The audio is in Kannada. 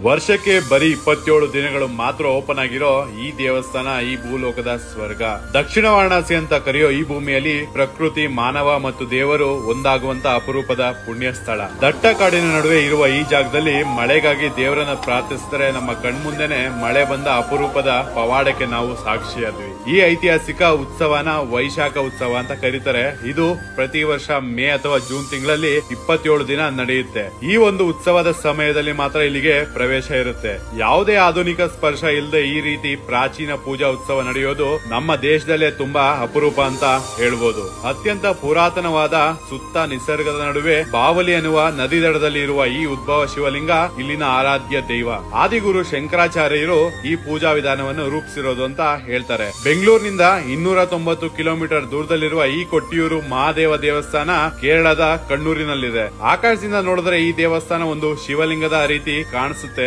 ವರ್ಷಕ್ಕೆ ಬರೀ 27 ದಿನಗಳು ಮಾತ್ರ ಓಪನ್ ಆಗಿರೋ ಈ ದೇವಸ್ಥಾನ ಈ ಭೂಲೋಕದ ಸ್ವರ್ಗ. ದಕ್ಷಿಣ ವಾರಣಾಸಿ ಅಂತ ಕರೆಯೋ ಈ ಭೂಮಿಯಲ್ಲಿ ಪ್ರಕೃತಿ, ಮಾನವ ಮತ್ತು ದೇವರು ಒಂದಾಗುವಂತ ಅಪರೂಪದ ಪುಣ್ಯ ಸ್ಥಳ. ದಟ್ಟ ಕಾಡಿನ ನಡುವೆ ಇರುವ ಈ ಜಾಗದಲ್ಲಿ ಮಳೆಗಾಗಿ ದೇವರನ್ನ ಪ್ರಾರ್ಥಿಸಿದರೆ ನಮ್ಮ ಕಣ್ಮುಂದೆನೆ ಮಳೆ ಬಂದ ಅಪರೂಪದ ಪವಾಡಕ್ಕೆ ನಾವು ಸಾಕ್ಷಿಯಾದ್ವಿ. ಈ ಐತಿಹಾಸಿಕ ಉತ್ಸವನ ವೈಶಾಖ ಉತ್ಸವ ಅಂತ ಕರೀತಾರೆ. ಇದು ಪ್ರತಿ ವರ್ಷ ಮೇ ಅಥವಾ ಜೂನ್ ತಿಂಗಳಲ್ಲಿ 27 ದಿನ ನಡೆಯುತ್ತೆ. ಈ ಒಂದು ಉತ್ಸವದ ಸಮಯದಲ್ಲಿ ಮಾತ್ರ ಇಲ್ಲಿಗೆ ಪ್ರವೇಶ ಇರುತ್ತೆ. ಯಾವುದೇ ಆಧುನಿಕ ಸ್ಪರ್ಶ ಇಲ್ಲದೆ ಈ ರೀತಿ ಪ್ರಾಚೀನ ಪೂಜಾ ಉತ್ಸವ ನಡೆಯೋದು ನಮ್ಮ ದೇಶದಲ್ಲೇ ತುಂಬಾ ಅಪರೂಪ ಅಂತ ಹೇಳ್ಬೋದು. ಅತ್ಯಂತ ಪುರಾತನವಾದ ಸುತ್ತ ನಿಸರ್ಗದ ನಡುವೆ ಬಾವಲಿ ಅನ್ನುವ ನದಿ ದಡದಲ್ಲಿ ಇರುವ ಈ ಉದ್ಭವ ಶಿವಲಿಂಗ ಇಲ್ಲಿನ ಆರಾಧ್ಯ ದೈವ. ಆದಿಗುರು ಶಂಕರಾಚಾರ್ಯರು ಈ ಪೂಜಾ ವಿಧಾನವನ್ನು ರೂಪಿಸಿರೋದು ಅಂತ ಹೇಳ್ತಾರೆ. ಬೆಂಗಳೂರಿನಿಂದ 290 ಕಿಲೋಮೀಟರ್ ದೂರದಲ್ಲಿರುವ ಈ ಕೊಟ್ಟಿಯೂರು ಮಹಾದೇವ ದೇವಸ್ಥಾನ ಕೇರಳದ ಕಣ್ಣೂರಿನಲ್ಲಿದೆ. ಆಕಾಶದಿಂದ ನೋಡಿದ್ರೆ ಈ ದೇವಸ್ಥಾನ ಒಂದು ಶಿವಲಿಂಗದ ರೀತಿ ಕಾಣಿಸುತ್ತೆ.